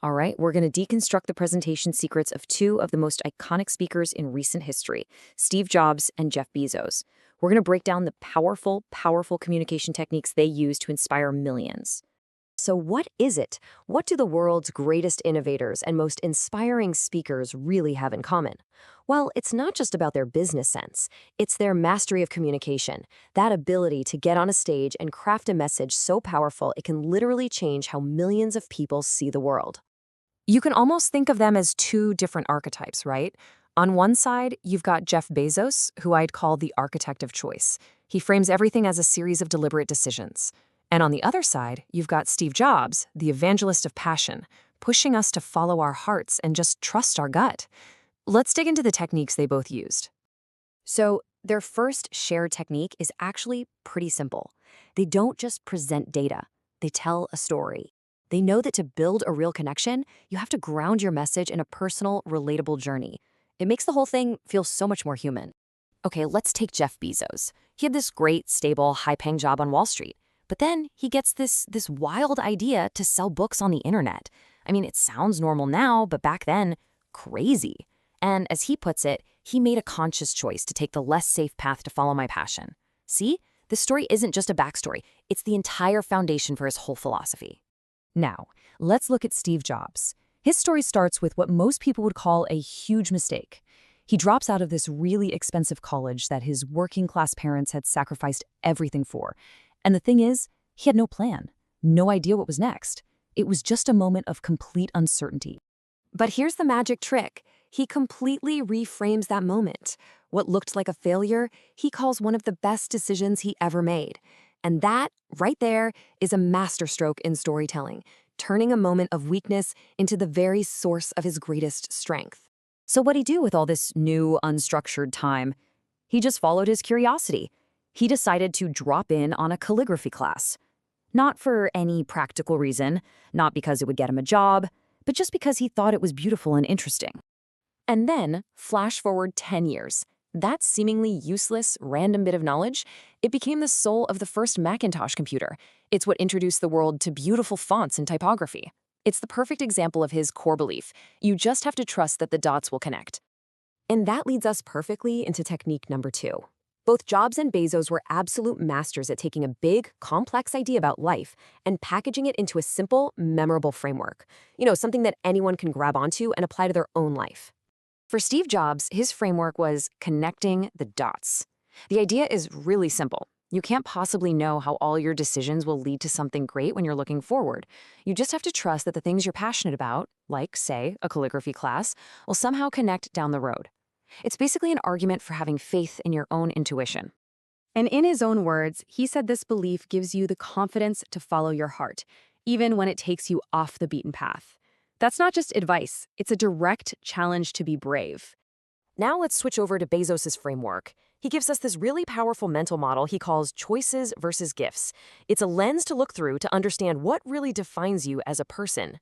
All right, we're going to deconstruct the presentation secrets of two of the most iconic speakers in recent history, Steve Jobs and Jeff Bezos. We're going to break down the powerful communication techniques they use to inspire millions. So, what is it? What do the world's greatest innovators and most inspiring speakers really have in common? Well, it's not just about their business sense, it's their mastery of communication, that ability to get on a stage and craft a message so powerful it can literally change how millions of people see the world. You can almost think of them as two different archetypes, right? On one side, you've got Jeff Bezos, who I'd call the architect of choice. He frames everything as a series of deliberate decisions. And on the other side, you've got Steve Jobs, the evangelist of passion, pushing us to follow our hearts and just trust our gut. Let's dig into the techniques they both used. So, their first shared technique is actually pretty simple. They don't just present data, they tell a story. They know that to build a real connection, you have to ground your message in a personal, relatable journey. It makes the whole thing feel so much more human. Okay, let's take Jeff Bezos. He had this great, stable, high-paying job on Wall Street. But then he gets this wild idea to sell books on the internet. I mean, it sounds normal now, but back then, crazy. And as he puts it, he made a conscious choice to take the less safe path to follow my passion. See, this story isn't just a backstory. It's the entire foundation for his whole philosophy. Now, let's look at Steve Jobs. His story starts with what most people would call a huge mistake. He drops out of this really expensive college that his working-class parents had sacrificed everything for. And the thing is, he had no plan, no idea what was next. It was just a moment of complete uncertainty. But here's the magic trick. He completely reframes that moment. What looked like a failure, he calls one of the best decisions he ever made. And that, right there, is a masterstroke in storytelling, turning a moment of weakness into the very source of his greatest strength. So what'd he do with all this new, unstructured time? He just followed his curiosity. He decided to drop in on a calligraphy class. Not for any practical reason, not because it would get him a job, but just because he thought it was beautiful and interesting. And then, flash forward 10 years. That seemingly useless, random bit of knowledge, it became the soul of the first Macintosh computer. It's what introduced the world to beautiful fonts and typography. It's the perfect example of his core belief. You just have to trust that the dots will connect. And that leads us perfectly into technique number 2. Both Jobs and Bezos were absolute masters at taking a big, complex idea about life and packaging it into a simple, memorable framework. Something that anyone can grab onto and apply to their own life. For Steve Jobs, his framework was connecting the dots. The idea is really simple. You can't possibly know how all your decisions will lead to something great when you're looking forward. You just have to trust that the things you're passionate about, like, say, a calligraphy class, will somehow connect down the road. It's basically an argument for having faith in your own intuition. And in his own words, he said this belief gives you the confidence to follow your heart, even when it takes you off the beaten path. That's not just advice, it's a direct challenge to be brave. Now let's switch over to Bezos' framework. He gives us this really powerful mental model he calls choices versus gifts. It's a lens to look through to understand what really defines you as a person.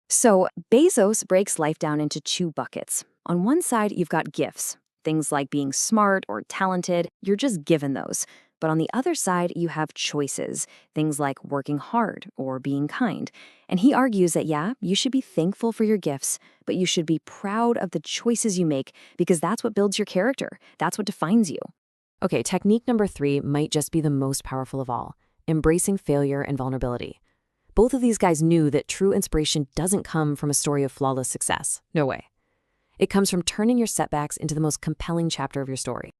So Bezos breaks life down into two buckets. On one side, you've got gifts, things like being smart or talented. You're just given those. But on the other side, you have choices, things like working hard or being kind. And he argues that, yeah, you should be thankful for your gifts, but you should be proud of the choices you make because that's what builds your character. That's what defines you. Okay, technique number 3 might just be the most powerful of all, embracing failure and vulnerability. Both of these guys knew that true inspiration doesn't come from a story of flawless success. No way. It comes from turning your setbacks into the most compelling chapter of your story.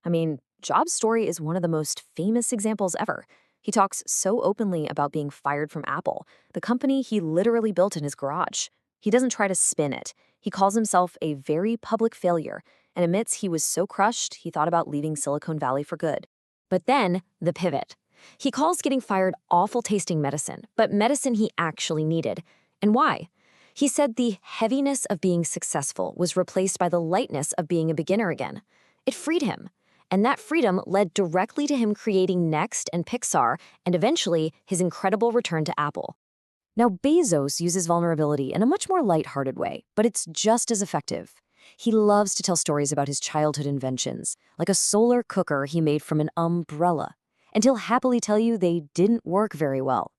I mean, Jobs' story is one of the most famous examples ever. He talks so openly about being fired from Apple, the company he literally built in his garage. He doesn't try to spin it. He calls himself a very public failure and admits he was so crushed he thought about leaving Silicon Valley for good. But then, the pivot. He calls getting fired awful-tasting medicine, but medicine he actually needed. And why? He said the heaviness of being successful was replaced by the lightness of being a beginner again. It freed him. And that freedom led directly to him creating Next and Pixar, and eventually his incredible return to Apple. Now, Bezos uses vulnerability in a much more lighthearted way, but it's just as effective. He loves to tell stories about his childhood inventions, like a solar cooker he made from an umbrella, and he'll happily tell you they didn't work very well.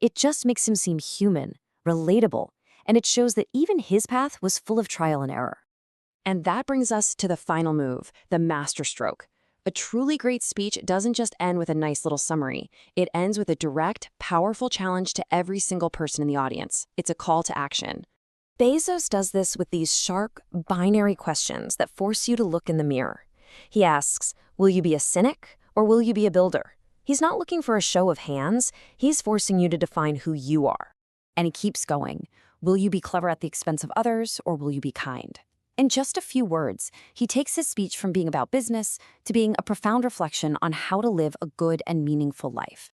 It just makes him seem human, relatable, and it shows that even his path was full of trial and error. And that brings us to the final move, the masterstroke. A truly great speech doesn't just end with a nice little summary. It ends with a direct, powerful challenge to every single person in the audience. It's a call to action. Bezos does this with these sharp, binary questions that force you to look in the mirror. He asks, will you be a cynic or will you be a builder? He's not looking for a show of hands. He's forcing you to define who you are. And he keeps going. Will you be clever at the expense of others or will you be kind? In just a few words, he takes his speech from being about business to being a profound reflection on how to live a good and meaningful life.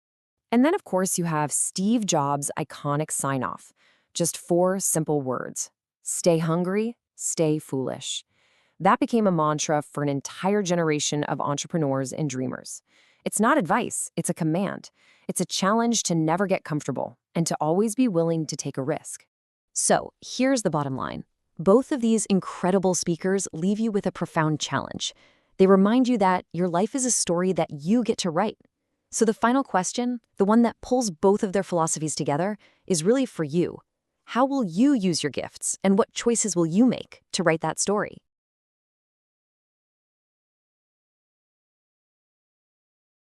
And then, of course, you have Steve Jobs' iconic sign-off. Just 4 simple words. Stay hungry, stay foolish. That became a mantra for an entire generation of entrepreneurs and dreamers. It's not advice, it's a command. It's a challenge to never get comfortable and to always be willing to take a risk. So, here's the bottom line. Both of these incredible speakers leave you with a profound challenge. They remind you that your life is a story that you get to write. So the final question, the one that pulls both of their philosophies together, is really for you. How will you use your gifts, and what choices will you make to write that story?